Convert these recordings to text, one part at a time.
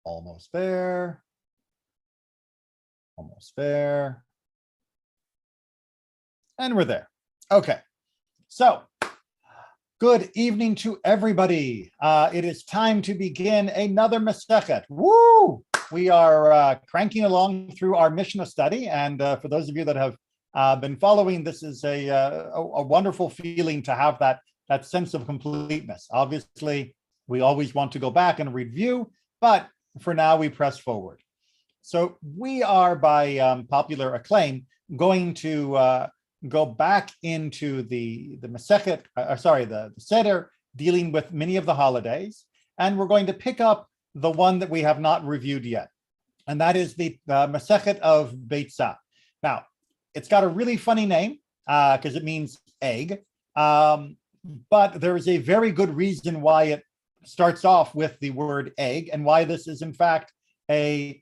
Almost there. Almost there. And we're there. Okay. So, good evening to everybody. It is time to begin another Masechet. Woo! We are cranking along through our Mishnah study. And for those of you that have been following, this is a wonderful feeling to have that sense of completeness. Obviously, we always want to go back and review, but for now, we press forward. So we are, by popular acclaim, going to go back into the Masechet, the Seder, dealing with many of the holidays, and we're going to pick up the one that we have not reviewed yet, and that is the Masechet of Beitzah. Now, it's got a really funny name because it means egg, but there is a very good reason why it starts off with the word egg, and why this is in fact a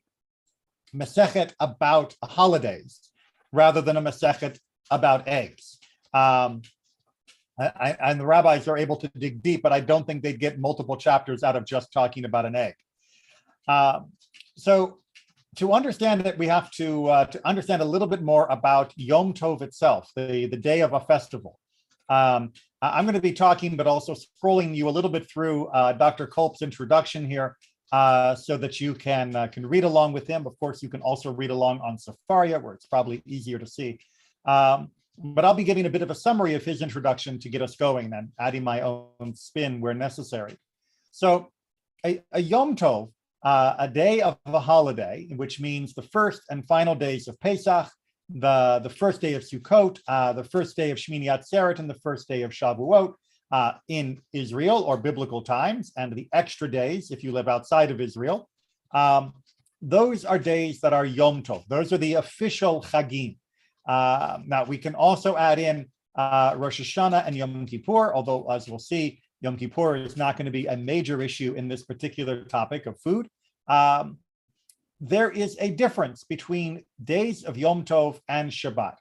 Masechet about holidays rather than a Masechet about eggs. And the rabbis are able to dig deep, but I don't think they'd get multiple chapters out of just talking about an egg. So to understand it, we have to understand a little bit more about Yom Tov itself, the day of a festival. I'm going to be talking, but also scrolling you a little bit through Dr. Kolb's introduction here, so that you can read along with him. Of course, you can also read along on Sefaria, where it's probably easier to see. But I'll be giving a bit of a summary of his introduction to get us going and adding my own spin where necessary. So a Yom Tov, a day of a holiday, which means the first and final days of Pesach, the first day of Sukkot, the first day of Shmini Atzeret, and the first day of Shavuot in Israel or biblical times, and the extra days if you live outside of Israel. Those are days that are Yom Tov. Those are the official Chagim. Now, we can also add in Rosh Hashanah and Yom Kippur, although, as we'll see, Yom Kippur is not going to be a major issue in this particular topic of food. There is a difference between days of Yom Tov and Shabbat.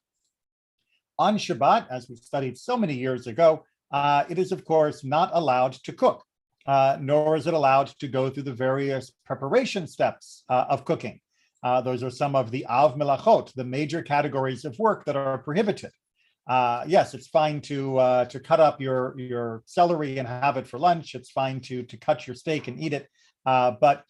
On Shabbat, as we studied so many years ago, it is, of course, not allowed to cook, nor is it allowed to go through the various preparation steps of cooking. Those are some of the Av Melachot, the major categories of work that are prohibited. Yes, it's fine to cut up your celery and have it for lunch. It's fine to cut your steak and eat it. But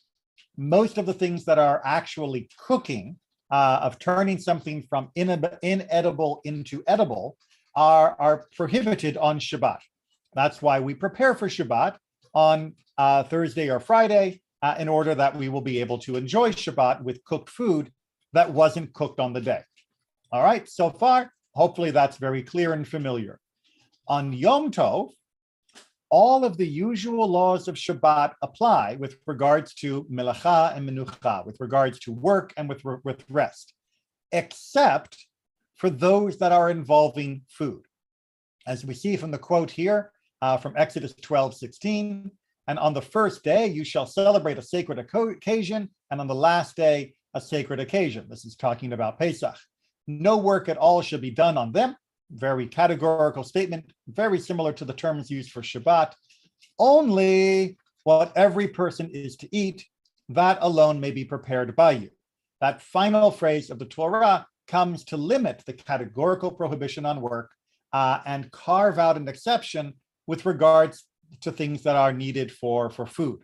most of the things that are actually cooking, of turning something from inedible into edible, are prohibited on Shabbat. That's why we prepare for Shabbat on Thursday or Friday, in order that we will be able to enjoy Shabbat with cooked food that wasn't cooked on the day. All right, so far, hopefully that's very clear and familiar. On Yom Tov, all of the usual laws of Shabbat apply with regards to melacha and menucha, with regards to work and with rest, except for those that are involving food. As we see from the quote here from Exodus 12:16, and on the first day you shall celebrate a sacred occasion, and on the last day a sacred occasion. This is talking about Pesach. No work at all should be done on them. Very categorical statement, very similar to the terms used for Shabbat. Only what every person is to eat, that alone may be prepared by you. That final phrase of the Torah comes to limit the categorical prohibition on work and carve out an exception with regards to things that are needed for food.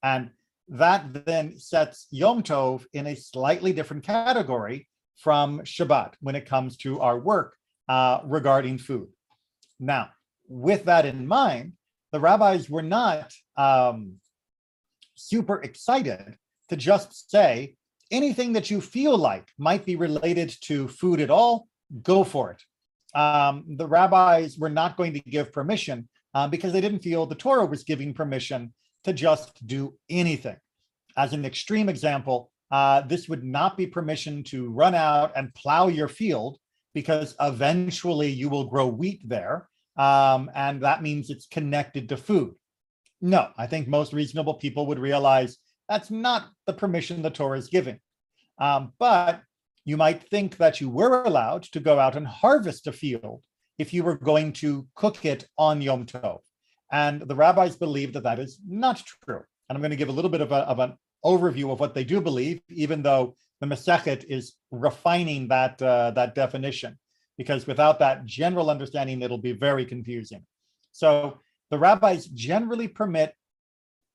And that then sets Yom Tov in a slightly different category from Shabbat when it comes to our work regarding food. Now, with that in mind, the rabbis were not super excited to just say anything that you feel like might be related to food at all, go for it. The rabbis were not going to give permission because they didn't feel the Torah was giving permission to just do anything. As an extreme example, this would not be permission to run out and plow your field because eventually you will grow wheat there, and that means it's connected to food. No, I think most reasonable people would realize that's not the permission the Torah is giving. But you might think that you were allowed to go out and harvest a field if you were going to cook it on Yom Tov. And the rabbis believe that that is not true. And I'm going to give a little bit of an overview of what they do believe, even though the Masechet is refining that definition, because without that general understanding, it'll be very confusing. So the rabbis generally permit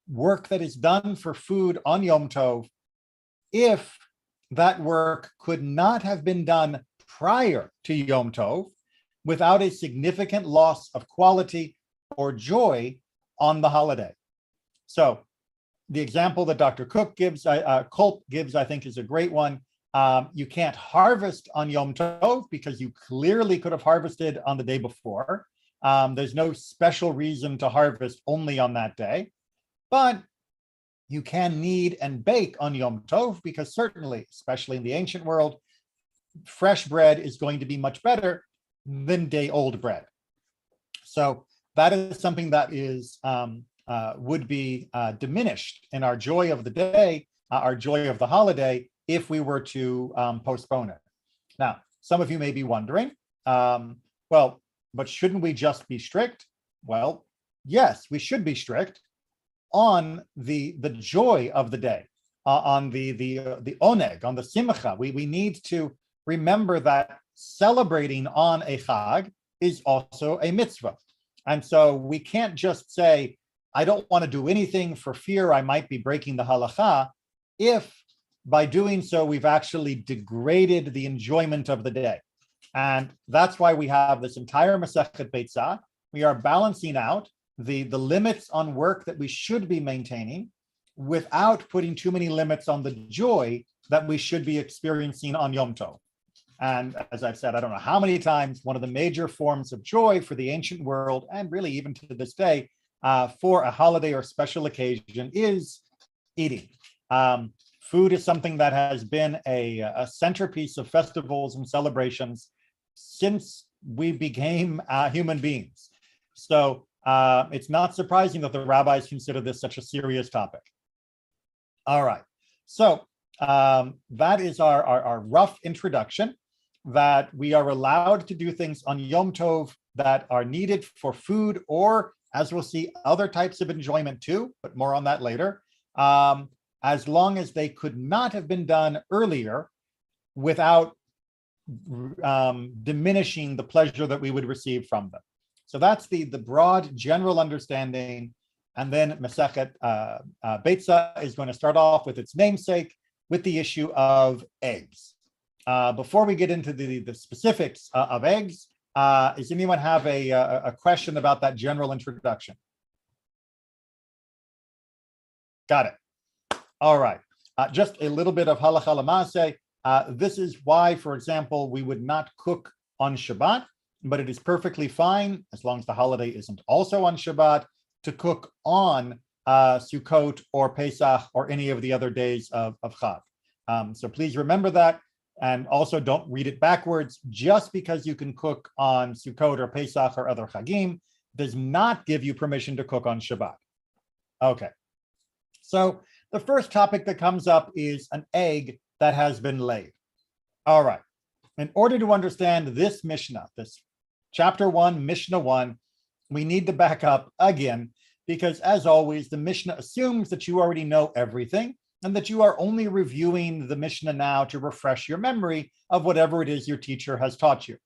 work that is done for food on Yom Tov if that work could not have been done prior to Yom Tov without a significant loss of quality or joy on the holiday. So the example that Dr. Kulp gives, I think, is a great one. You can't harvest on Yom Tov because you clearly could have harvested on the day before. There's no special reason to harvest only on that day, but you can knead and bake on Yom Tov because certainly, especially in the ancient world, fresh bread is going to be much better than day-old bread. So that is something that is would be diminished in our joy of the day, our joy of the holiday, if we were to postpone it. Now, some of you may be wondering, well, but shouldn't we just be strict? Well, yes, we should be strict on the joy of the day, on the oneg, on the simcha. We need to remember that celebrating on a chag is also a mitzvah. And so we can't just say, I don't want to do anything for fear I might be breaking the halacha, if by doing so, we've actually degraded the enjoyment of the day. And that's why we have this entire Masechet Beitzah. We are balancing out the limits on work that we should be maintaining without putting too many limits on the joy that we should be experiencing on Yom Tov. And as I've said, I don't know how many times, one of the major forms of joy for the ancient world, and really even to this day, for a holiday or special occasion is eating. Food is something that has been a centerpiece of festivals and celebrations since we became human beings. So it's not surprising that the rabbis consider this such a serious topic. All right, so that is our rough introduction, that we are allowed to do things on Yom Tov that are needed for food, or as we'll see, other types of enjoyment too, but more on that later, as long as they could not have been done earlier without diminishing the pleasure that we would receive from them. So that's the broad general understanding. And then Masechet Beitzah is going to start off with its namesake, with the issue of eggs. Before we get into the specifics of eggs, does anyone have a question about that general introduction? Got it. All right. Just a little bit of halacha l'maaseh. This is why, for example, we would not cook on Shabbat, but it is perfectly fine, as long as the holiday isn't also on Shabbat, to cook on Sukkot or Pesach or any of the other days of Chag. So please remember that. And also don't read it backwards. Just because you can cook on Sukkot or Pesach or other Chagim does not give you permission to cook on Shabbat. Okay. So the first topic that comes up is an egg that has been laid. All right. In order to understand this Mishnah, this chapter 1, Mishnah 1, we need to back up again, because as always, the Mishnah assumes that you already know everything and that you are only reviewing the Mishnah now to refresh your memory of whatever it is your teacher has taught you.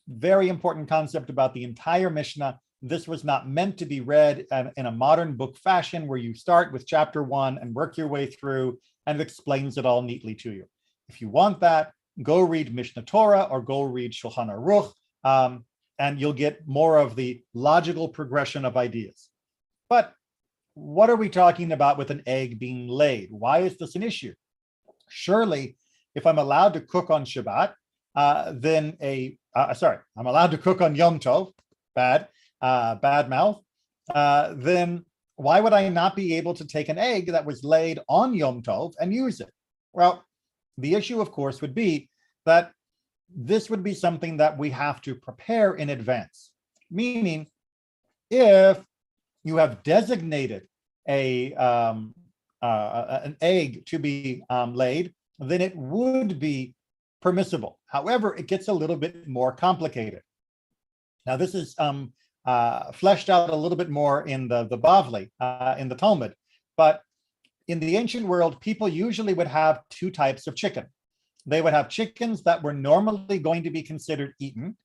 Very important concept about the entire Mishnah. This was not meant to be read in a modern book fashion where you start with chapter 1 and work your way through, and it explains it all neatly to you. If you want that, go read Mishnah Torah or go read Shulchan Aruch, and you'll get more of the logical progression of ideas. But what are we talking about with an egg being laid? Why is this an issue? Surely, if I'm allowed to cook on Shabbat, I'm allowed to cook on Yom Tov, bad mouth, then why would I not be able to take an egg that was laid on Yom Tov and use it? Well, the issue, of course, would be that this would be something that we have to prepare in advance. Meaning, if you have designated an egg to be laid, then it would be permissible. However, it gets a little bit more complicated. Now, this is fleshed out a little bit more in the Bavli, in the Talmud, but in the ancient world, people usually would have two types of chicken. They would have chickens that were normally going to be considered eaten,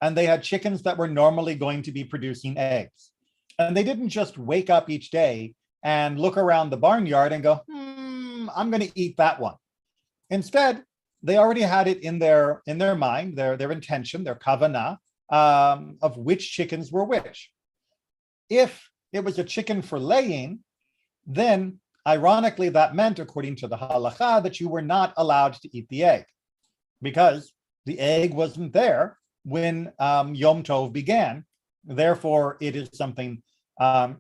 and they had chickens that were normally going to be producing eggs. And they didn't just wake up each day and look around the barnyard and go, I'm going to eat that one. Instead, they already had it in their mind, their intention, their kavanah, of which chickens were which. If it was a chicken for laying, then ironically that meant, according to the halacha, that you were not allowed to eat the egg, because the egg wasn't there when Yom Tov began. Therefore, it is something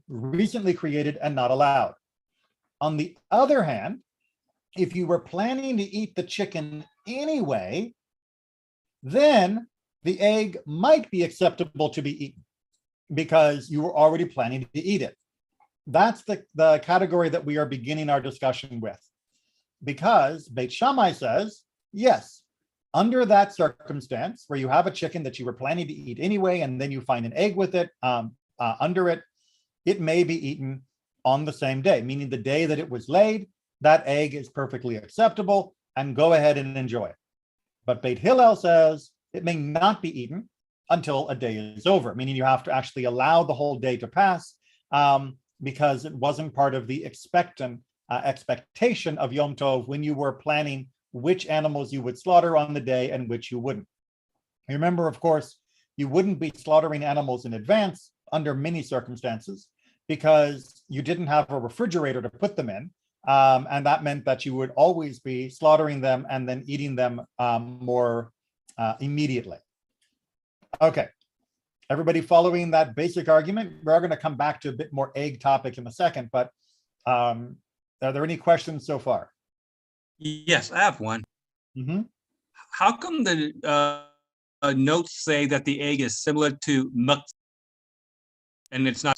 recently created and not allowed. On the other hand, if you were planning to eat the chicken anyway, then the egg might be acceptable to be eaten because you were already planning to eat it. That's the category that we are beginning our discussion with. Because Beit Shammai says, yes, under that circumstance where you have a chicken that you were planning to eat anyway, and then you find an egg with it under it, it may be eaten on the same day, meaning the day that it was laid, that egg is perfectly acceptable and go ahead and enjoy it. But Beit Hillel says it may not be eaten until a day is over, meaning you have to actually allow the whole day to pass because it wasn't part of the expectation of Yom Tov when you were planning which animals you would slaughter on the day and which you wouldn't. Remember, of course, you wouldn't be slaughtering animals in advance under many circumstances because you didn't have a refrigerator to put them in. And that meant that you would always be slaughtering them and then eating them more immediately. Okay, everybody following that basic argument? We're going to come back to a bit more egg topic in a second, but are there any questions so far? Yes, I have one. Mm-hmm. How come the notes say that the egg is similar to muktzah and it's not?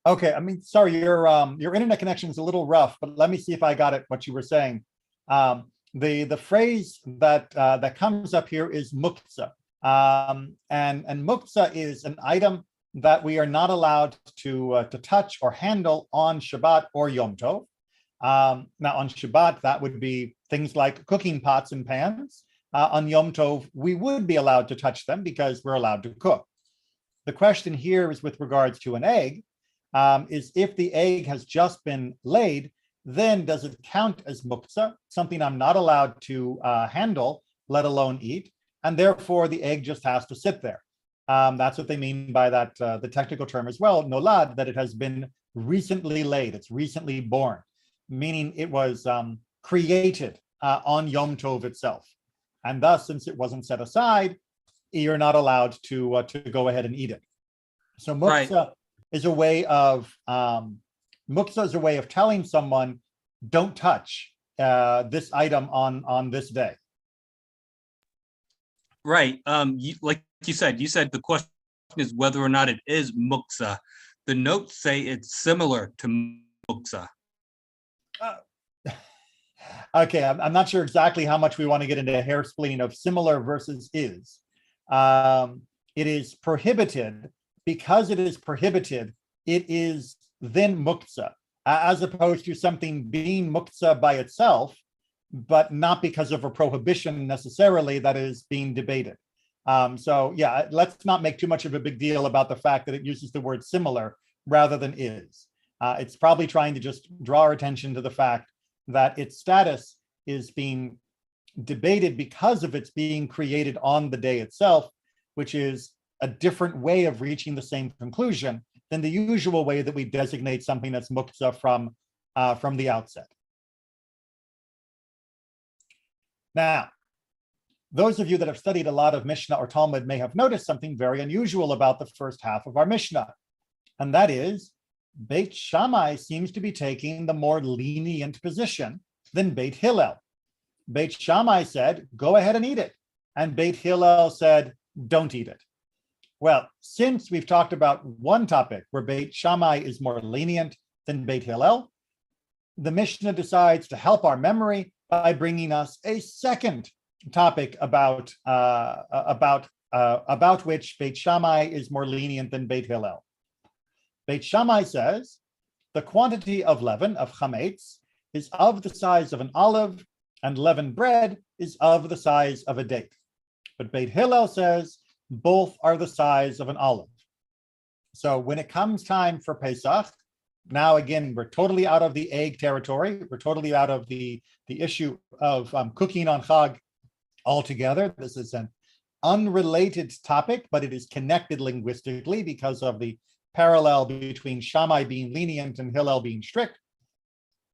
Okay, I mean, sorry, your internet connection is a little rough, but let me see if I got it, what you were saying. The phrase that comes up here is muktzah. And muktzah is an item that we are not allowed to touch or handle on Shabbat or Yom Tov. Now on Shabbat, that would be things like cooking pots and pans. On Yom Tov, we would be allowed to touch them because we're allowed to cook. The question here is with regards to an egg, is if the egg has just been laid, then does it count as muktzah, something I'm not allowed to handle, let alone eat, and therefore the egg just has to sit there. That's what they mean by that, the technical term as well, nolad, that it has been recently laid, it's recently born, meaning it was created on Yom Tov itself. And thus, since it wasn't set aside, you're not allowed to go ahead and eat it. So muktzah is a way of telling someone, don't touch this item on this day. Right. Like you said the question is whether or not it is muktzah. The notes say it's similar to muktzah. Okay, I'm not sure exactly how much we want to get into hair splitting of similar versus is. It is prohibited. Because it is prohibited, it is then muktzah, as opposed to something being muktzah by itself, but not because of a prohibition necessarily that is being debated. So yeah, let's not make too much of a big deal about the fact that it uses the word similar rather than is. It's probably trying to just draw our attention to the fact that its status is being debated because of its being created on the day itself, which is a different way of reaching the same conclusion than the usual way that we designate something that's muktzah from the outset. Now, those of you that have studied a lot of Mishnah or Talmud may have noticed something very unusual about the first half of our Mishnah, and that is Beit Shammai seems to be taking the more lenient position than Beit Hillel. Beit Shammai said, go ahead and eat it, and Beit Hillel said, don't eat it. Well, since we've talked about one topic where Beit Shammai is more lenient than Beit Hillel, the Mishnah decides to help our memory by bringing us a second topic about which Beit Shammai is more lenient than Beit Hillel. Beit Shammai says, the quantity of leaven, of chametz, is of the size of an olive, and leavened bread is of the size of a date. But Beit Hillel says both are the size of an olive. So when it comes time for Pesach, now again, we're totally out of the egg territory. We're totally out of the issue of cooking on Chag altogether. This is an unrelated topic, but it is connected linguistically because of the parallel between Shammai being lenient and Hillel being strict.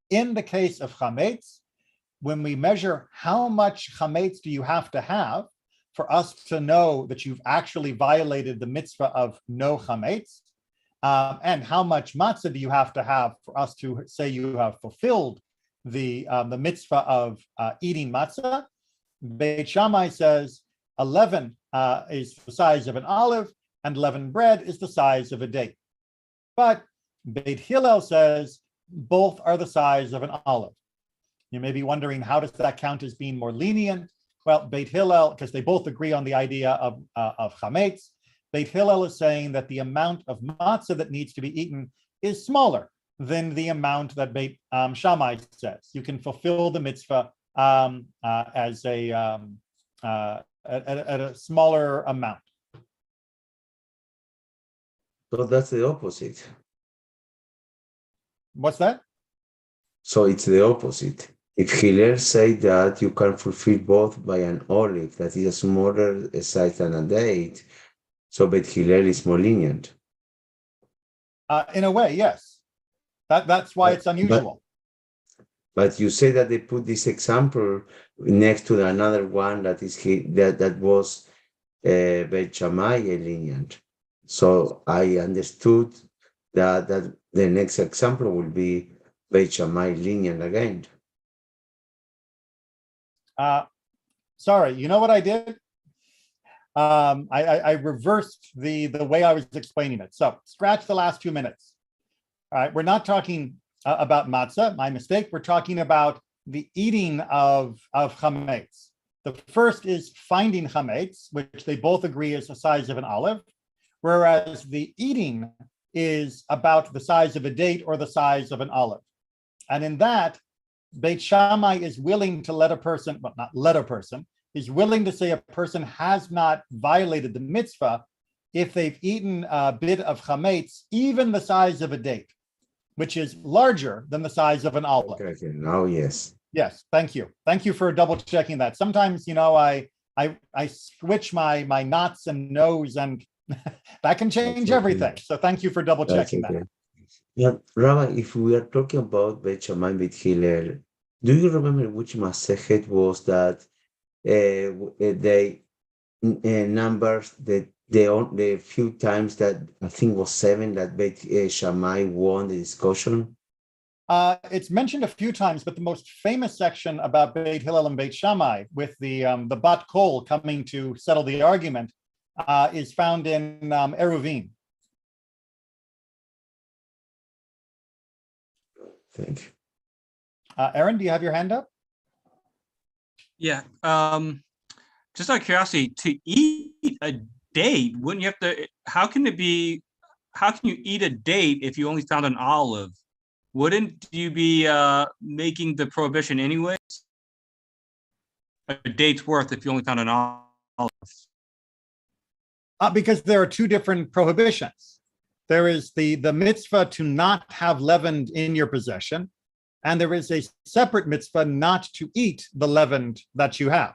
In the case of chametz, when we measure how much chametz do you have to have for us to know that you've actually violated the mitzvah of no chametz, and how much matzah do you have to have for us to say you have fulfilled the mitzvah of eating matzah, Beit Shammai says a leaven is the size of an olive, and leavened bread is the size of a date. But Beit Hillel says both are the size of an olive. You may be wondering, how does that count as being more lenient? Well, Beit Hillel, because they both agree on the idea of chametz, Beit Hillel is saying that the amount of matzah that needs to be eaten is smaller than the amount that Beit Shammai says. You can fulfill the mitzvah as at a smaller amount. So that's the opposite. What's that? So it's the opposite. If Hillel say that you can fulfill both by an olive that is a smaller size than a date, so Beit Hillel is more lenient. In a way, yes. That's why it's unusual. But you say that they put this example next to another one that is that was Beit Shammai lenient. So I understood that the next example will be Beit Shammai lenient again. Sorry, you know what I did? I reversed the way I was explaining it. So scratch the last 2 minutes. All right, we're not talking about matzah, my mistake. We're talking about the eating of chametz. The first is finding chametz, which they both agree is the size of an olive, whereas the eating is about the size of a date or the size of an olive. And in that, Beit Shammai is willing to let a person, well, not let a person, is willing to say a person has not violated the mitzvah if they've eaten a bit of chametz, even the size of a date, which is larger than the size of an olive. Okay, now yes. Yes, thank you. Thank you for double checking that. Sometimes, I switch my knots and no's, and that can change everything. So thank you for double checking that. Yeah, Rabbi, if we are talking about Beit Shammai and Beit Hillel, do you remember which Masechet was that they numbers the few times that I think was 7 that Beit Shammai won the discussion? It's mentioned a few times, but the most famous section about Beit Hillel and Beit Shammai, with the Bat Kol coming to settle the argument, is found in Eruvin. Thank you. Aaron, do you have your hand up? Yeah. Just out of curiosity, to eat a date, wouldn't you have to? How can you eat a date if you only found an olive? Wouldn't you be making the prohibition anyways? A date's worth if you only found an olive. Because there are two different prohibitions. There is the mitzvah to not have leavened in your possession, and there is a separate mitzvah not to eat the leavened that you have.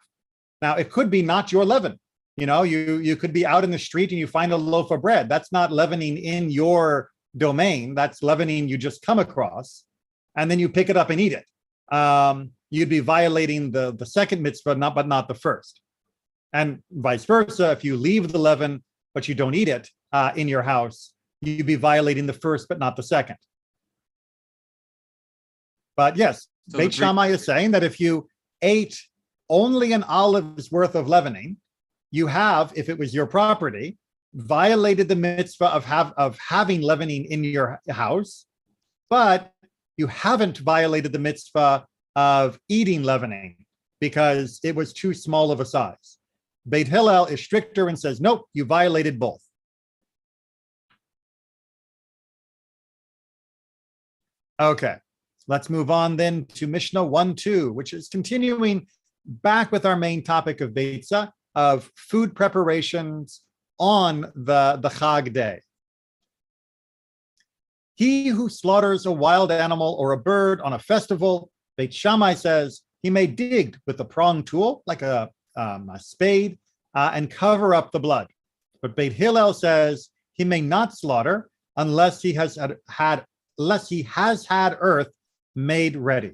Now, it could be not your leaven. You could be out in the street and you find a loaf of bread. That's not leavening in your domain. That's leavening you just come across, and then you pick it up and eat it. You'd be violating the second mitzvah, but not the first. And vice versa, if you leave the leaven, but you don't eat it in your house, you'd be violating the first, but not the second. But yes, so Beit Shammai is saying that if you ate only an olive's worth of leavening, you have, if it was your property, violated the mitzvah of having leavening in your house, but you haven't violated the mitzvah of eating leavening because it was too small of a size. Beit Hillel is stricter and says, nope, you violated both. Okay, let's move on then to Mishnah 1-2, which is continuing back with our main topic of Beitzah, of food preparations on the Chag day. He who slaughters a wild animal or a bird on a festival, Beit Shammai says, he may dig with a prong tool, like a spade, and cover up the blood. But Beit Hillel says he may not slaughter unless he has had earth made ready.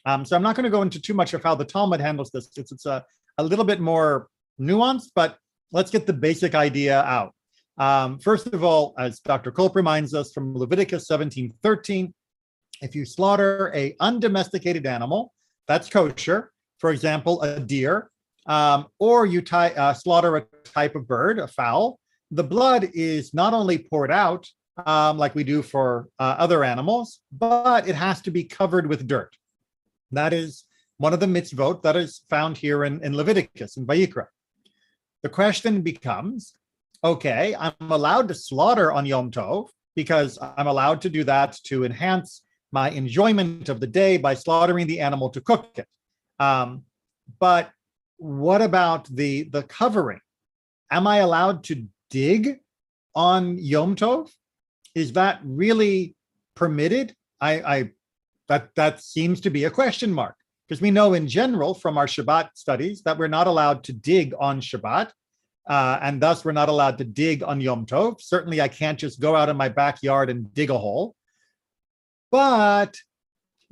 So I'm not going to go into too much of how the Talmud handles this. It's a little bit more nuanced, but let's get the basic idea out. First of all, as Dr. Kolp reminds us from Leviticus 17:13, if you slaughter an undomesticated animal, that's kosher, for example, a deer, or you slaughter a type of bird, a fowl, the blood is not only poured out, like we do for other animals, but it has to be covered with dirt. That is one of the mitzvot that is found here in Leviticus, in Vayikra. The question becomes, okay, I'm allowed to slaughter on Yom Tov because I'm allowed to do that to enhance my enjoyment of the day by slaughtering the animal to cook it. But what about the covering? Am I allowed to dig on Yom Tov? Is that really permitted? That seems to be a question mark, because we know in general from our Shabbat studies that we're not allowed to dig on Shabbat, and thus we're not allowed to dig on Yom Tov. Certainly I can't just go out in my backyard and dig a hole. But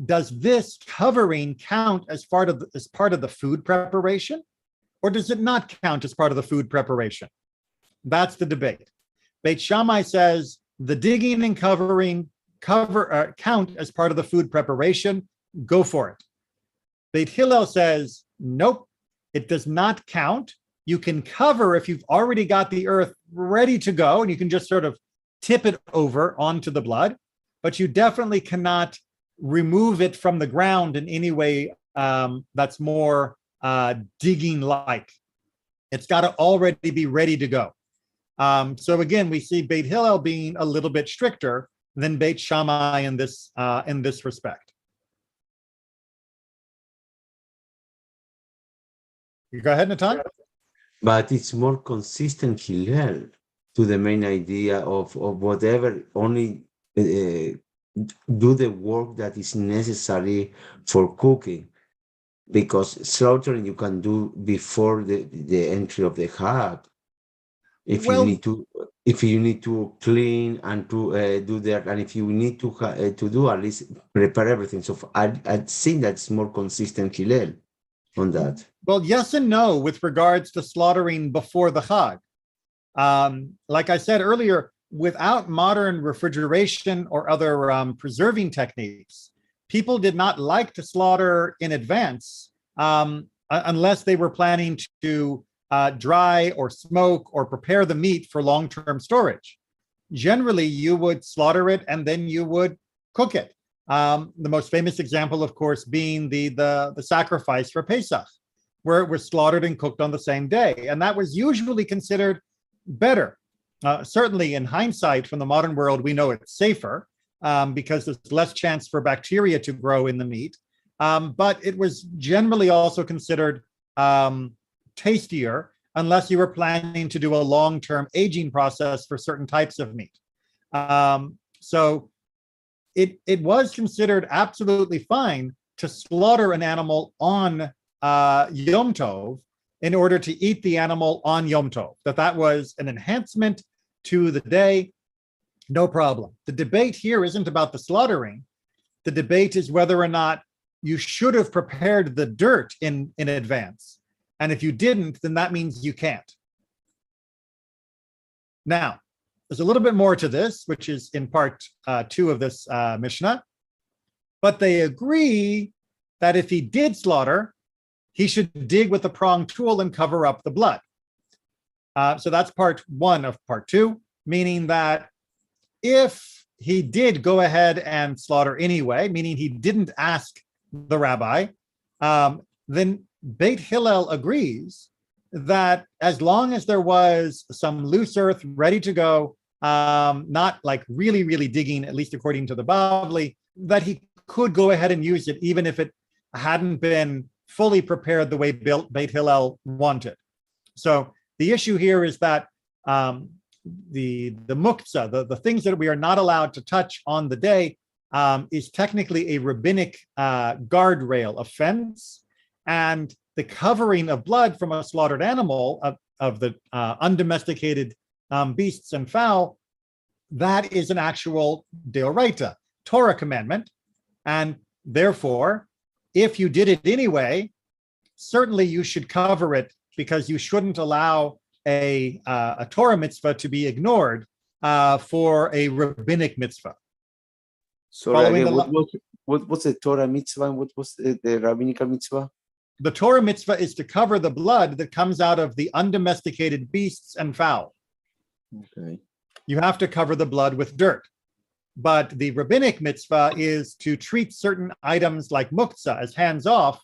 does this covering count as part of the food preparation, or does it not count as part of the food preparation? That's the debate. Beit Shammai says the digging and covering count as part of the food preparation. Go for it. Beit Hillel says nope, it does not count. You can cover if you've already got the earth ready to go, and you can just sort of tip it over onto the blood, but you definitely cannot remove it from the ground in any way that's more digging-like. It's got to already be ready to go. So again, we see Beit Hillel being a little bit stricter than Beit Shammai in this respect. You go ahead, Natan. But it's more consistent, Hillel, to the main idea of whatever, only do the work that is necessary for cooking, because slaughtering you can do before the entry of the Chag. If you need to clean and to do that, and if you need to do at least prepare everything. So I'd think that's more consistent, Hillel, on that. Well, yes and no with regards to slaughtering before the Chag. Like I said earlier, without modern refrigeration or other preserving techniques, people did not like to slaughter in advance unless they were planning to dry or smoke or prepare the meat for long-term storage. Generally, you would slaughter it and then you would cook it. The most famous example, of course, being the sacrifice for Pesach, where it was slaughtered and cooked on the same day. And that was usually considered better. Certainly in hindsight, from the modern world, we know it's safer because there's less chance for bacteria to grow in the meat. But it was generally also considered tastier unless you were planning to do a long-term aging process for certain types of meat. So it was considered absolutely fine to slaughter an animal on Yom Tov in order to eat the animal on Yom Tov, that was an enhancement to the day, no problem. The debate here isn't about the slaughtering. The debate is whether or not you should have prepared the dirt in advance. And if you didn't, then that means you can't. Now, there's a little bit more to this, which is in part 2 of this Mishnah. But they agree that if he did slaughter, he should dig with a prong tool and cover up the blood. So that's part 1 of part 2, meaning that if he did go ahead and slaughter anyway, meaning he didn't ask the rabbi, then Beit Hillel agrees that as long as there was some loose earth ready to go, not like really, really digging, at least according to the Bavli, that he could go ahead and use it, even if it hadn't been fully prepared the way Beit Hillel wanted. So the issue here is that the muktzah, the things that we are not allowed to touch on the day, is technically a rabbinic guardrail, a fence, and the covering of blood from a slaughtered animal, of the undomesticated beasts and fowl, that is an actual deoraita, Torah commandment. And therefore, if you did it anyway, certainly you should cover it, because you shouldn't allow a Torah mitzvah to be ignored for a rabbinic mitzvah. So again, what's the Torah mitzvah and what was the rabbinical mitzvah? The Torah mitzvah is to cover the blood that comes out of the undomesticated beasts and fowl. Okay. You have to cover the blood with dirt. But the rabbinic mitzvah is to treat certain items like muktzah as hands-off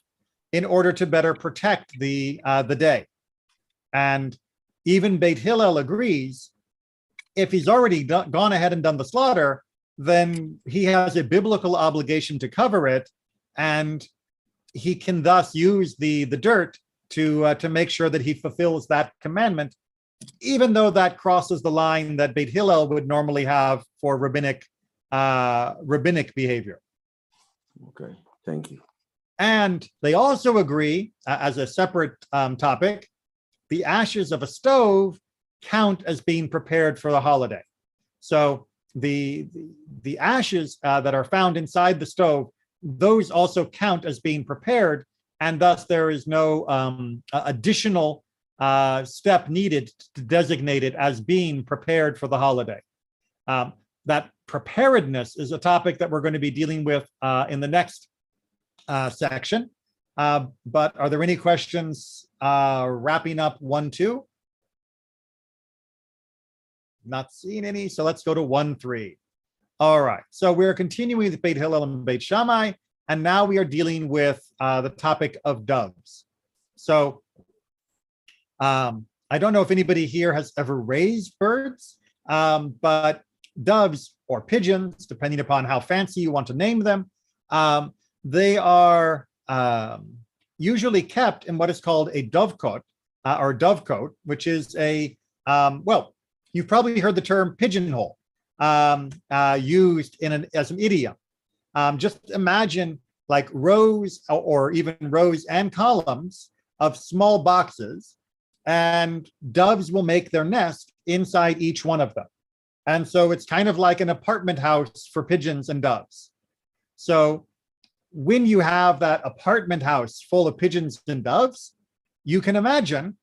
in order to better protect the day. And even Beit Hillel agrees, if he's already gone ahead and done the slaughter, then he has a biblical obligation to cover it, and he can thus use the dirt to make sure that he fulfills that commandment, even though that crosses the line that Beit Hillel would normally have for rabbinic behavior. Okay, thank you. And they also agree, as a separate topic, the ashes of a stove count as being prepared for the holiday. So the ashes that are found inside the stove, those also count as being prepared, and thus there is no additional step needed to designate it as being prepared for the holiday. That preparedness is a topic that we're going to be dealing with in the next section. But are there any questions wrapping up 1-2? Not seeing any, so let's go to 1-3. All right, so we're continuing with Beit Hillel and Beit Shammai, and now we are dealing with the topic of doves. So I don't know if anybody here has ever raised birds, but doves or pigeons, depending upon how fancy you want to name them, they are usually kept in what is called a dovecote or dovecote, which is a, well, you've probably heard the term pigeonhole used as an idiom. Just imagine like rows or even rows and columns of small boxes, and doves will make their nest inside each one of them. And so it's kind of like an apartment house for pigeons and doves. So when you have that apartment house full of pigeons and doves, you can imagine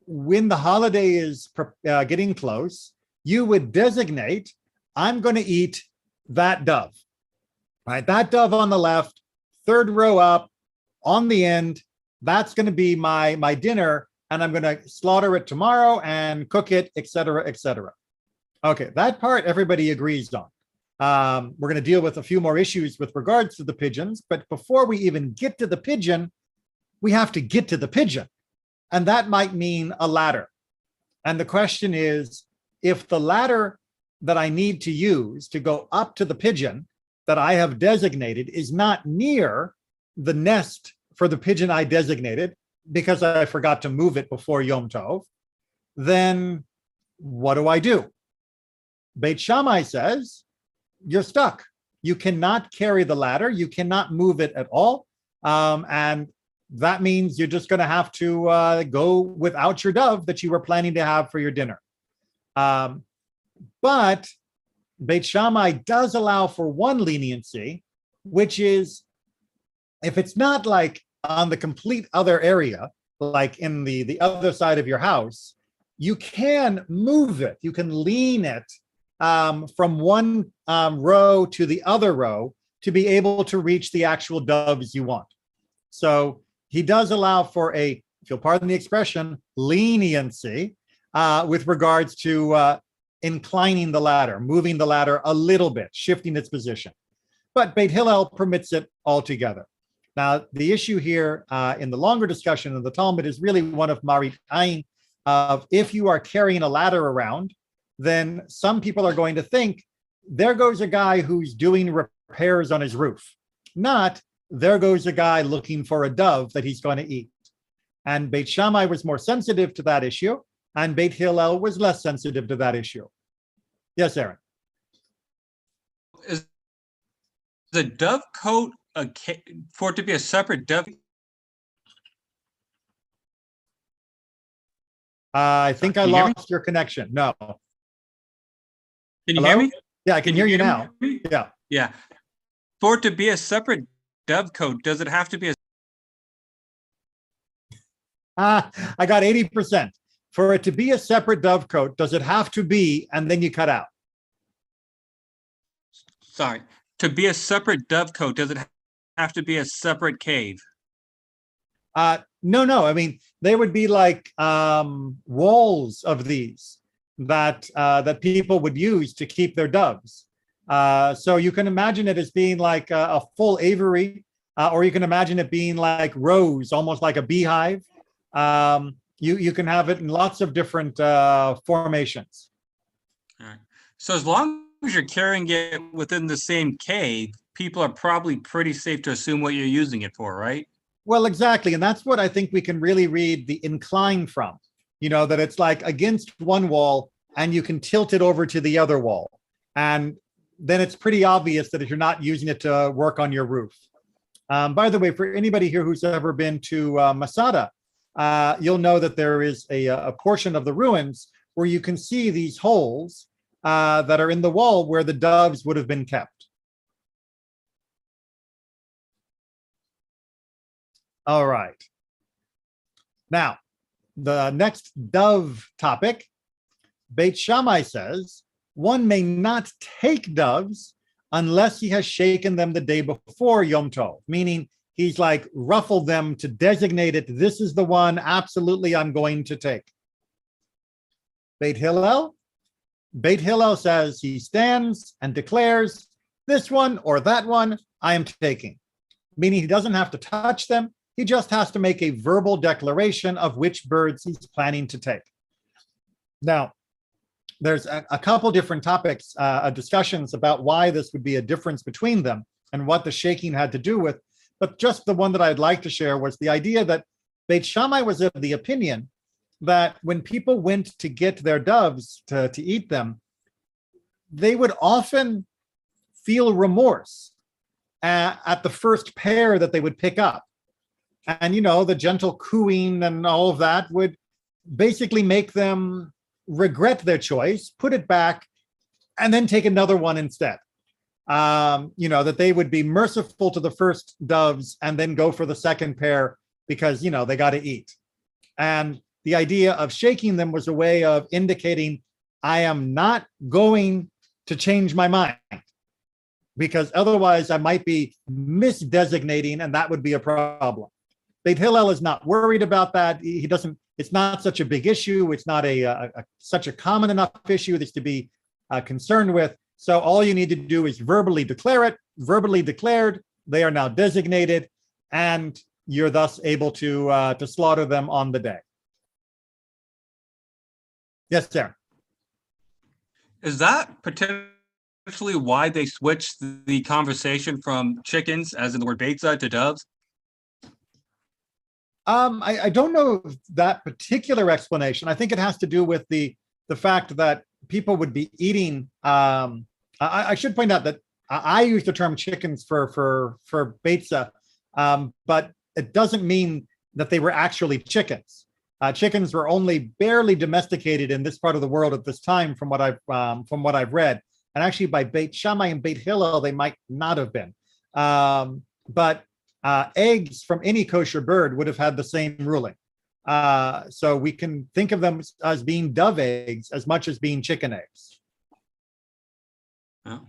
when the holiday is getting close, you would designate, I'm going to eat that dove, right? That dove on the left, third row up, on the end, that's going to be my dinner, and I'm going to slaughter it tomorrow and cook it, et cetera, et cetera. Okay, that part everybody agrees on. We're going to deal with a few more issues with regards to the pigeons, but before we even get to the pigeon, we have to get to the pigeon, and that might mean a ladder. And the question is, if the ladder that I need to use to go up to the pigeon that I have designated is not near the nest for the pigeon I designated because I forgot to move it before Yom Tov, then what do? Beit Shammai says, you're stuck. You cannot carry the ladder. You cannot move it at all. And that means you're just going to have to go without your dove that you were planning to have for your dinner. But Beit Shammai does allow for one leniency, which is if it's not like on the complete other area, like in the other side of your house, you can move it. You can lean it from one row to the other row to be able to reach the actual doves you want. So he does allow for a, if you'll pardon the expression, leniency with regards to inclining the ladder, moving the ladder a little bit, shifting its position. But Beit Hillel permits it altogether. Now, the issue here in the longer discussion of the Talmud is really one of Marit Ayin, of if you are carrying a ladder around, then some people are going to think, there goes a guy who's doing hairs on his roof, not there goes a guy looking for a dove that he's going to eat. And Beit Shammai was more sensitive to that issue, and Beit Hillel was less sensitive to that issue. Yes, Aaron. Is the dove coat for it to be a separate dove? I think I Can you hear me? lost your connection. No. Can you Hello? hear me? Yeah, I can hear you now. me? Yeah. Yeah. For it to be a separate dove coat, does it have to be a I got 80%. For it to be a separate dove coat, does it have to be, and then you cut out? sorry, to be a separate dove coat, does it have to be a separate cave? No. I mean, they would be like walls of these that people would use to keep their doves. So you can imagine it as being like a full aviary, or you can imagine it being like rows, almost like a beehive. You can have it in lots of different formations. All right. So as long as you're carrying it within the same cave, people are probably pretty safe to assume what you're using it for, right? Well, exactly. And that's what I think we can really read the incline from, that it's like against one wall and you can tilt it over to the other wall. And then it's pretty obvious that if you're not using it to work on your roof. By the way, for anybody here who's ever been to Masada, you'll know that there is a portion of the ruins where you can see these holes that are in the wall where the doves would have been kept. All right. Now, the next dove topic, Beit Shammai says, one may not take doves unless he has shaken them the day before Yom Tov, meaning he's like ruffled them to designate it. This is the one, absolutely, I'm going to take. Beit Hillel says he stands and declares, this one or that one, I am taking, meaning he doesn't have to touch them. He just has to make a verbal declaration of which birds he's planning to take. Now, there's a couple different topics, discussions about why this would be a difference between them and what the shaking had to do with. But just the one that I'd like to share was the idea that Beit Shammai was of the opinion that when people went to get their doves to eat them, they would often feel remorse at the first pair that they would pick up. And, the gentle cooing and all of that would basically make them regret their choice, put it back, and then take another one instead. That they would be merciful to the first doves and then go for the second pair because, they got to eat. And the idea of shaking them was a way of indicating, I am not going to change my mind, because otherwise I might be misdesignating, and that would be a problem. Beit Hillel is not worried about that. He doesn't. It's not such a big issue. It's not such a common enough issue that's to be concerned with. So all you need to do is verbally declare it. Verbally declared, they are now designated, and you're thus able to slaughter them on the day. Yes, Sarah. Is that potentially why they switched the conversation from chickens, as in the word Beitzah, to doves? I don't know that particular explanation. I think it has to do with the fact that people would be eating. I should point out that I use the term chickens for Beitzah, but it doesn't mean that they were actually chickens. Chickens were only barely domesticated in this part of the world at this time, from what I've read. And actually, by Beit Shammai and Beit Hillel, they might not have been. But eggs from any kosher bird would have had the same ruling. So we can think of them as being dove eggs as much as being chicken eggs. Oh.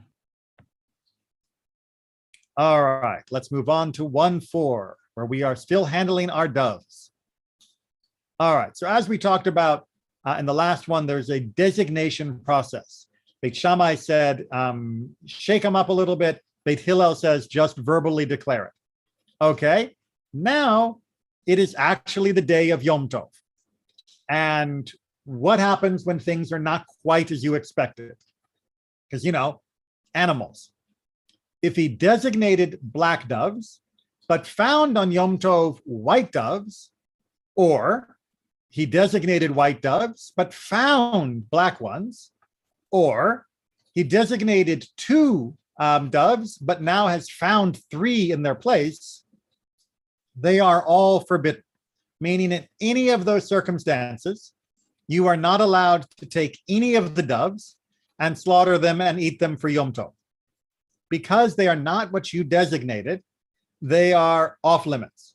All right, let's move on to 1.4, where we are still handling our doves. All right, so as we talked about in the last one, there's a designation process. Beit Shammai said, shake them up a little bit. Beit Hillel says, just verbally declare it. Okay, now it is actually the day of Yom Tov. And what happens when things are not quite as you expected? Because, animals. if he designated black doves, but found on Yom Tov white doves, or he designated white doves, but found black ones, or he designated two doves, but now has found three in their place, they are all forbidden. Meaning in any of those circumstances, you are not allowed to take any of the doves and slaughter them and eat them for Yom Tov. Because they are not what you designated, they are off limits.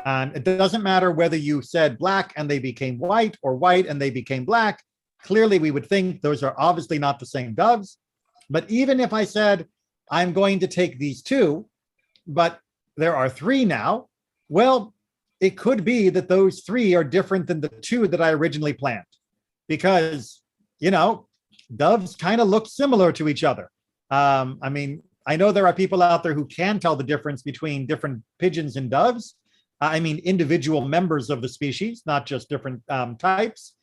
And it doesn't matter whether you said black and they became white or white and they became black. Clearly, we would think those are obviously not the same doves. But even if I said, I'm going to take these two, but there are three now, well, it could be that those three are different than the two that I originally planned. Because, doves kind of look similar to each other. I know there are people out there who can tell the difference between different pigeons and doves. Individual members of the species, not just different types.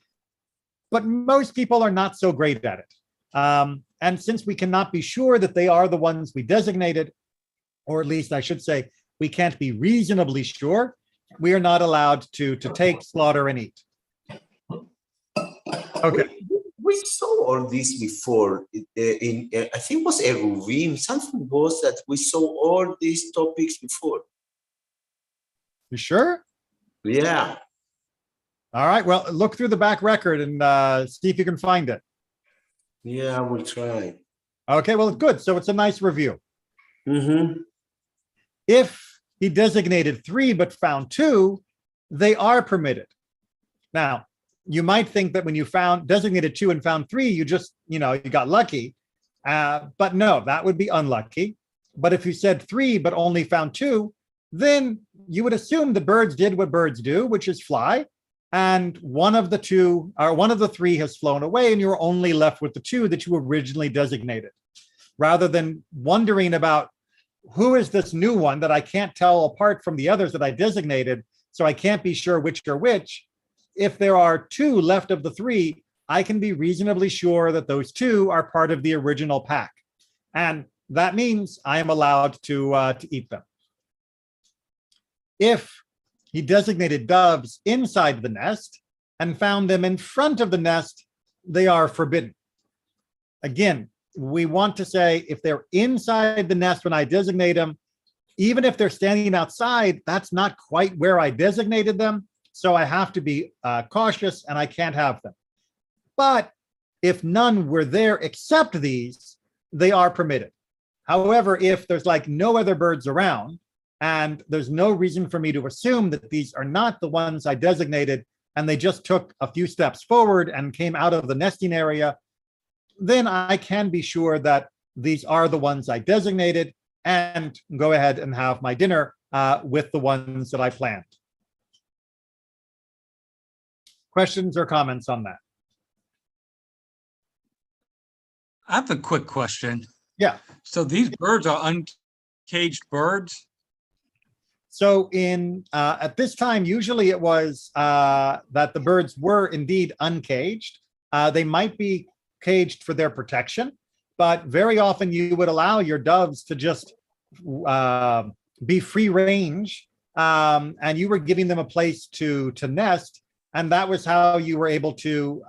But most people are not so great at it. And since we cannot be sure that they are the ones we designated, or at least I should say, we can't be reasonably sure, we are not allowed to take, slaughter, and eat. Okay. We saw all this before. I think it was Eruvim. Something was that we saw all these topics before. You sure? Yeah. All right. Well, look through the back record and see if you can find it. Yeah, I will try. Okay. Well, good. So it's a nice review. Mm-hmm. If he designated three but found two, they are permitted. Now, you might think that when you designated two and found three, you just, you got lucky. But no, that would be unlucky. But if you said three but only found two, then you would assume the birds did what birds do, which is fly. And one of the three has flown away, and you're only left with the two that you originally designated. Rather than wondering about who is this new one that I can't tell apart from the others that I designated, so I can't be sure which are which. If there are two left of the three, I can be reasonably sure that those two are part of the original pack. And that means I am allowed to eat them. If he designated doves inside the nest and found them in front of the nest, they are forbidden. Again, we want to say if they're inside the nest when I designate them, even if they're standing outside, that's not quite where I designated them. So I have to be cautious and I can't have them. But if none were there except these, they are permitted. However, if there's no other birds around and there's no reason for me to assume that these are not the ones I designated and they just took a few steps forward and came out of the nesting area, then I can be sure that these are the ones I designated and go ahead and have my dinner with the ones that I planned. Questions or comments on that? I have a quick question. Yeah. So these birds are uncaged birds? So at this time, usually it was that the birds were indeed uncaged. They might be caged for their protection, but very often you would allow your doves to just be free range, and you were giving them a place to nest, and that was how you were able to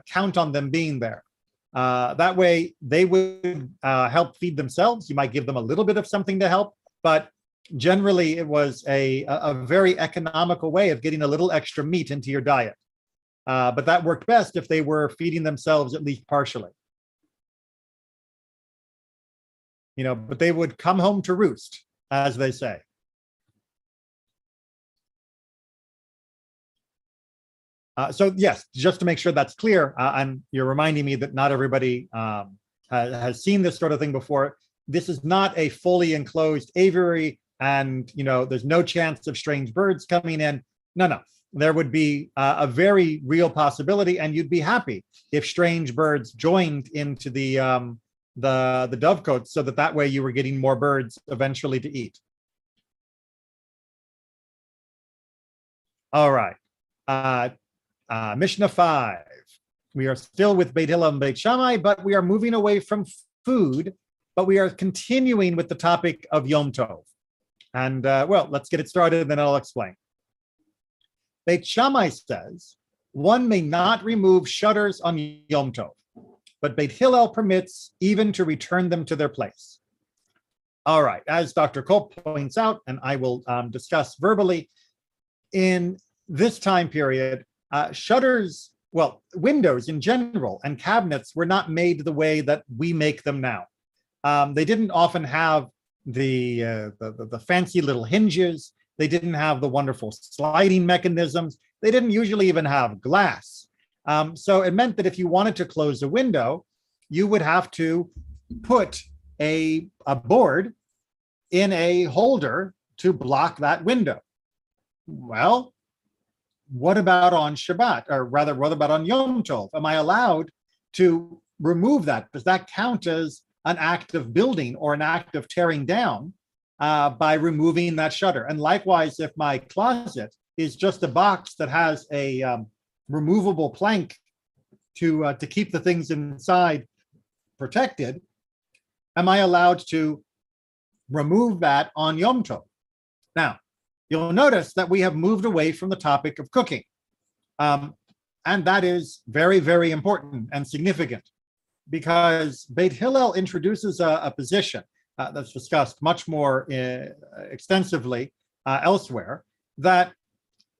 count on them being there. That way, they would help feed themselves. You might give them a little bit of something to help, but generally it was a very economical way of getting a little extra meat into your diet. But that worked best if they were feeding themselves at least partially. But they would come home to roost, as they say. So yes, just to make sure that's clear, and you're reminding me that not everybody has seen this sort of thing before. This is not a fully enclosed aviary, and there's no chance of strange birds coming in. No. There would be a very real possibility, and you'd be happy if strange birds joined into the dovecotes, so that way you were getting more birds eventually to eat. All right. Mishnah 5. We are still with Beit Hillel and Beit Shammai, but we are moving away from food, but we are continuing with the topic of Yom Tov. And well, let's get it started, and then I'll explain. Beit Shammai says, one may not remove shutters on Yom Tov, but Beit Hillel permits even to return them to their place. All right, as Dr. Kolb points out, and I will discuss verbally, in this time period, shutters, well, windows in general and cabinets were not made the way that we make them now. They didn't often have the fancy little hinges. They didn't have the wonderful sliding mechanisms. They didn't usually even have glass. So it meant that if you wanted to close a window, you would have to put a board in a holder to block that window. Well, what about on Shabbat? Or rather, what about on Yom Tov? Am I allowed to remove that? Does that count as an act of building or an act of tearing down by removing that shutter? And likewise, if my closet is just a box that has a removable plank to keep the things inside protected, am I allowed to remove that on Yom Tov? Now, you'll notice that we have moved away from the topic of cooking. And that is very, very important and significant, because Beit Hillel introduces a position that's discussed much more extensively elsewhere, that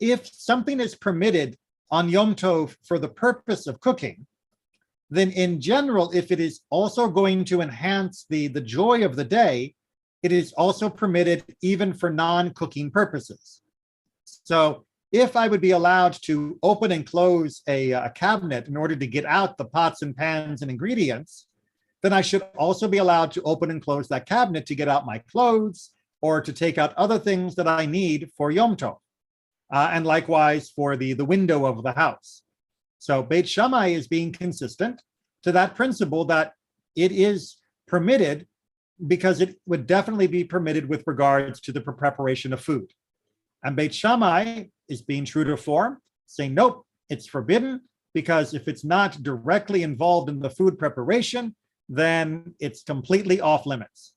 if something is permitted on Yom Tov for the purpose of cooking, then in general, if it is also going to enhance the joy of the day, it is also permitted even for non-cooking purposes. So if I would be allowed to open and close a cabinet in order to get out the pots and pans and ingredients, then I should also be allowed to open and close that cabinet to get out my clothes or to take out other things that I need for Yom Tov. And likewise for the window of the house. So Beit Shammai is being consistent to that principle that it is permitted, because it would definitely be permitted with regards to the preparation of food. And Beit Shammai is being true to form, saying, nope, it's forbidden, because if it's not directly involved in the food preparation, then it's completely off limits.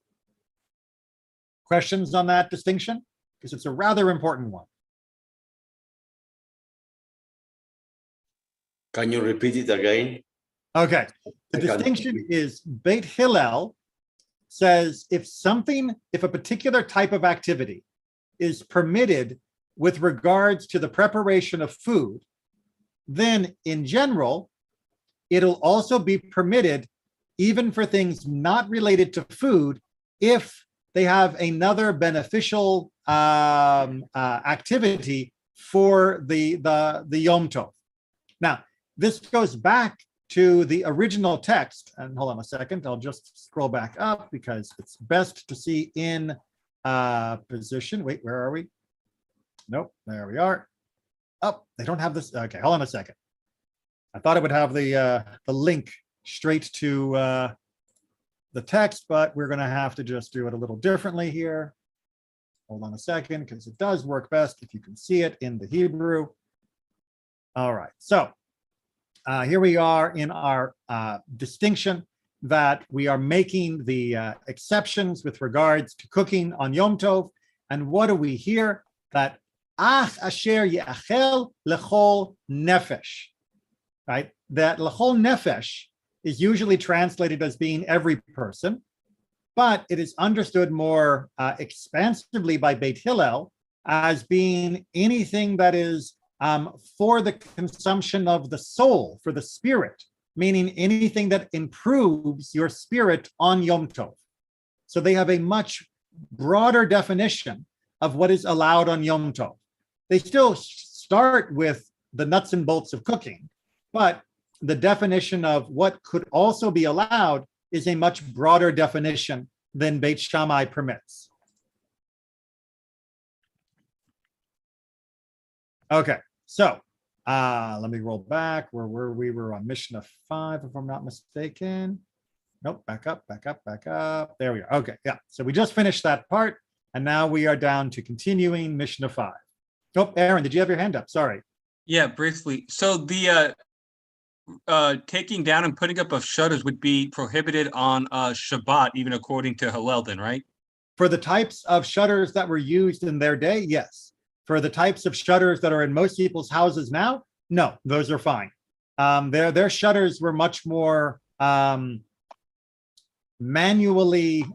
Questions on that distinction? Because it's a rather important one. Can you repeat it again? Okay, the distinction is Beit Hillel says if a particular type of activity is permitted with regards to the preparation of food, then in general, it'll also be permitted even for things not related to food if they have another beneficial activity for the Yom Tov. Now, this goes back to the original text, and hold on a second, I'll just scroll back up because it's best to see in position. Wait, where are we? Nope, there we are. Oh, they don't have this. Okay, hold on a second. I thought it would have the link straight to the text, but we're going to have to just do it a little differently here. Hold on a second, because it does work best if you can see it in the Hebrew. All right, so here we are in our distinction that we are making the exceptions with regards to cooking on Yom Tov. And what do we hear? That ach asher ye'achel lechol nefesh, right? That lechol nefesh is usually translated as being every person, but it is understood more expansively by Beit Hillel as being anything that is for the consumption of the soul, for the spirit, meaning anything that improves your spirit on Yom Tov. So they have a much broader definition of what is allowed on Yom Tov. They still start with the nuts and bolts of cooking, but the definition of what could also be allowed is a much broader definition than Beit Shammai permits. Okay, so let me roll back. Where were we? Were on Mishnah 5, if I'm not mistaken. Nope, back up. There we are. Okay, yeah. So we just finished that part, and now we are down to continuing Mishnah 5. Oh, Aaron, did you have your hand up? Sorry. Yeah, briefly. So the taking down and putting up of shutters would be prohibited on Shabbat, even according to Hillel, then, right? For the types of shutters that were used in their day, yes. For the types of shutters that are in most people's houses now, no, those are fine. Their shutters were much more manually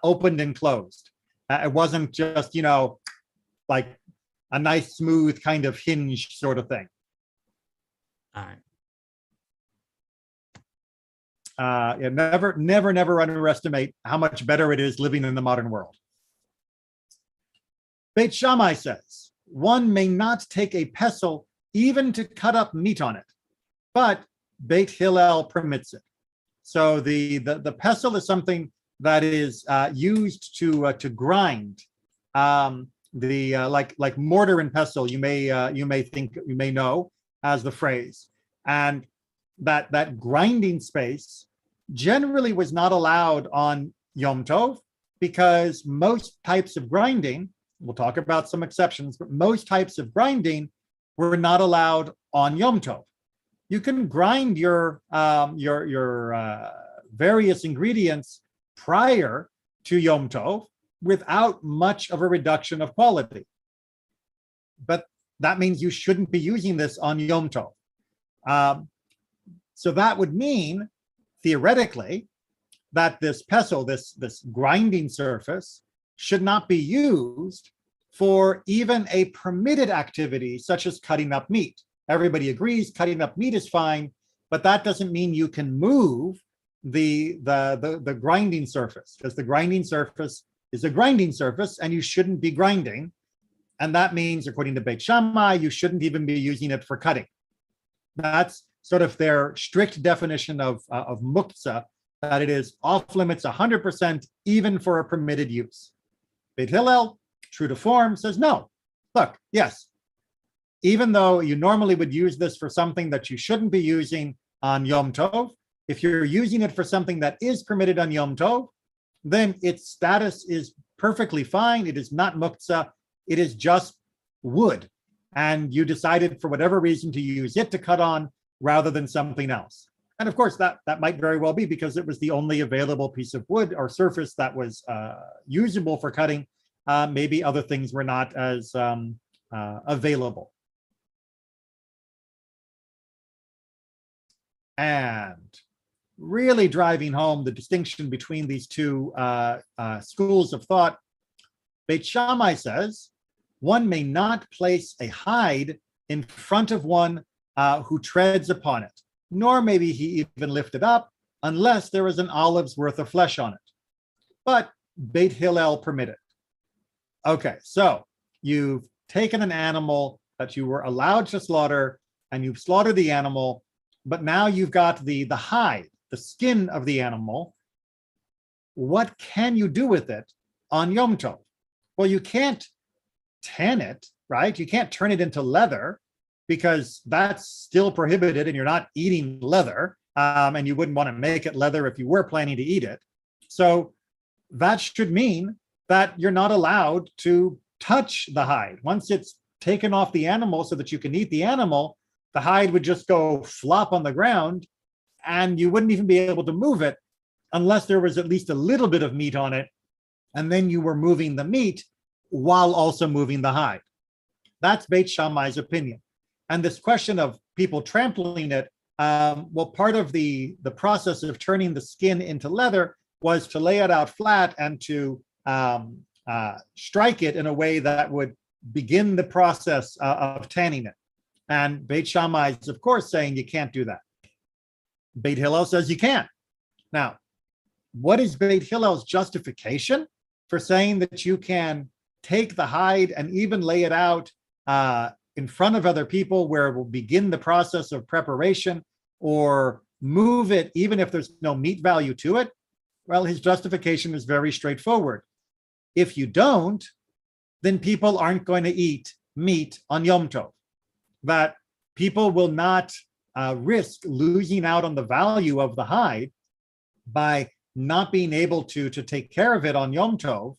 opened and closed. It wasn't just, like a nice, smooth kind of hinge sort of thing. All right. Never underestimate how much better it is living in the modern world. Beit Shammai says, one may not take a pestle even to cut up meat on it, but Beit Hillel permits it. So the pestle is something that is used to grind. Like mortar and pestle, you may know as the phrase, and that grinding space generally was not allowed on Yom Tov because most types of grinding, we'll talk about some exceptions, but most types of grinding were not allowed on Yom Tov. You can grind your various ingredients prior to Yom Tov without much of a reduction of quality. But that means you shouldn't be using this on Yom Tov. So that would mean, theoretically, that this pestle, this grinding surface, should not be used for even a permitted activity such as cutting up meat. Everybody agrees cutting up meat is fine, but that doesn't mean you can move the grinding surface, because the grinding surface is a grinding surface and you shouldn't be grinding. And that means, according to Beit Shammai, you shouldn't even be using it for cutting. That's sort of their strict definition of muktzah, that it is off limits 100%, even for a permitted use. Beit Hillel, true to form, says no. Look, yes, even though you normally would use this for something that you shouldn't be using on Yom Tov, if you're using it for something that is permitted on Yom Tov, then its status is perfectly fine. It is not muktzah. It is just wood. And you decided for whatever reason to use it to cut on rather than something else. And of course, that might very well be because it was the only available piece of wood or surface that was usable for cutting. Maybe other things were not as available. And really driving home the distinction between these two schools of thought, Beit Shammai says, one may not place a hide in front of one who treads upon it, nor maybe he even lift it up unless there is an olive's worth of flesh on it. But Beit Hillel permitted. Okay, so you've taken an animal that you were allowed to slaughter and you've slaughtered the animal, but now you've got the hide, the skin of the animal. What can you do with it on Yom Tov? Well, you can't tan it, right? You can't turn it into leather because that's still prohibited and you're not eating leather. And you wouldn't want to make it leather if you were planning to eat it. So that should mean that you're not allowed to touch the hide. Once it's taken off the animal so that you can eat the animal, the hide would just go flop on the ground and you wouldn't even be able to move it unless there was at least a little bit of meat on it. And then you were moving the meat while also moving the hide. That's Beit Shammai's opinion. And this question of people trampling it, well, part of the process of turning the skin into leather was to lay it out flat and to strike it in a way that would begin the process of tanning it. And Beit Shammai is, of course, saying you can't do that. Beit Hillel says you can. Now, what is Beit Hillel's justification for saying that you can take the hide and even lay it out in front of other people where it will begin the process of preparation, or move it even if there's no meat value to it? Well, his justification is very straightforward. If you don't, then people aren't going to eat meat on Yom Tov. That people will not risk losing out on the value of the hide by not being able to take care of it on Yom Tov.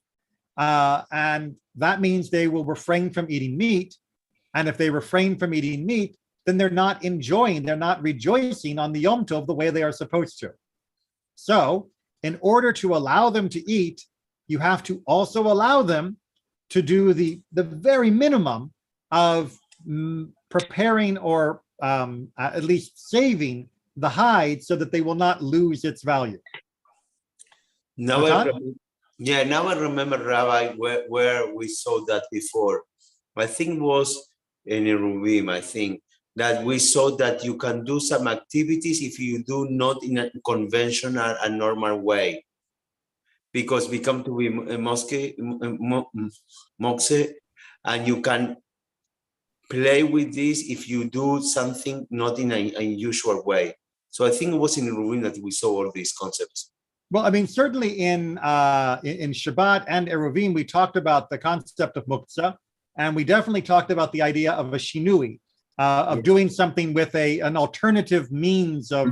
And that means they will refrain from eating meat. And if they refrain from eating meat, then they're not enjoying, they're not rejoicing on the Yom Tov the way they are supposed to. So in order to allow them to eat, you have to also allow them to do the very minimum of preparing or at least saving the hide so that they will not lose its value. Now now I remember, Rabbi, where we saw that before. I think it was in Eruvim, I think, that we saw that you can do some activities if you do not in a conventional and normal way. Because we come to a mosque, and you can play with this if you do something not in an unusual way. So I think it was in Eruvim that we saw all these concepts. Well, I mean, certainly in Shabbat and Eruvim, we talked about the concept of muktzah, and we definitely talked about the idea of a shinui, of doing something with an alternative means of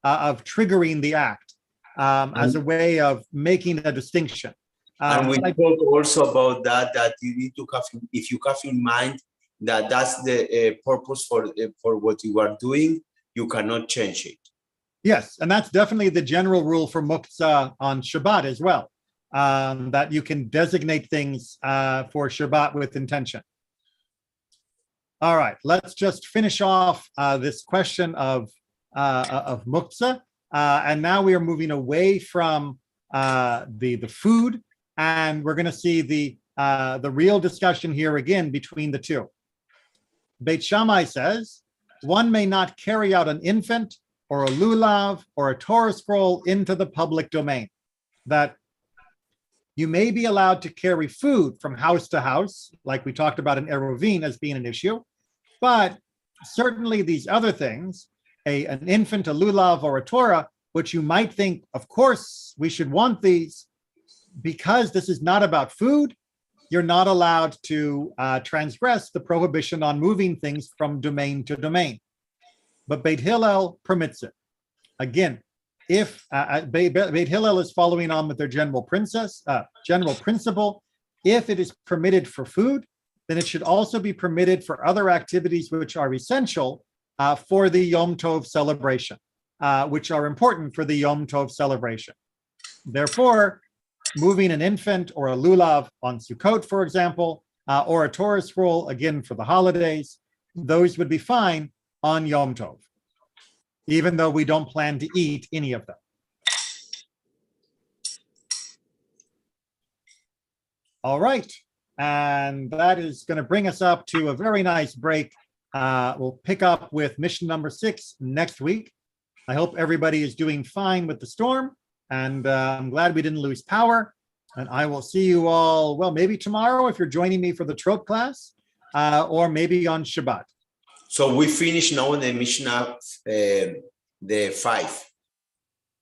triggering the act as a way of making a distinction. And we talked also about that you need to have, if you have in mind that that's the purpose for what you are doing, you cannot change it. Yes, and that's definitely the general rule for muktzah on Shabbat as well, that you can designate things for Shabbat with intention. All right, let's just finish off this question of muktzah, and now we are moving away from the food, and we're going to see the real discussion here again between the two. Beit Shammai says, one may not carry out an infant or a lulav or a Torah scroll into the public domain. That you may be allowed to carry food from house to house, like we talked about in Eruvin as being an issue, but certainly these other things, an infant, a lulav, or a Torah, which you might think, of course, we should want these, because this is not about food, you're not allowed to transgress the prohibition on moving things from domain to domain. But Beit Hillel permits it. Again, if Beit Hillel is following on with their general principle, if it is permitted for food, then it should also be permitted for other activities which are essential for the Yom Tov celebration, which are important for the Yom Tov celebration. Therefore, moving an infant or a lulav on Sukkot, for example, or a Torah scroll, again for the holidays, those would be fine on Yom Tov, even though we don't plan to eat any of them. All right, and that is going to bring us up to a very nice break. We'll pick up with Mishnah number 6 next week. I hope everybody is doing fine with the storm, and I'm glad we didn't lose power. And I will see you all, well, maybe tomorrow if you're joining me for the Trot class, or maybe on Shabbat. So we finish now the Mishnah, the 5.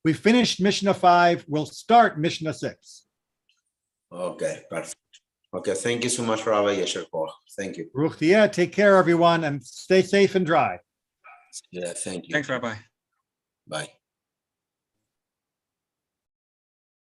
We finished Mishnah 5. We'll start Mishnah 6. Okay, perfect. Okay, thank you so much, Rabbi Yesher Koach. Thank you. Ruch Tiyeh, take care, everyone, and stay safe and dry. Yeah, thank you. Thanks, Rabbi. Bye.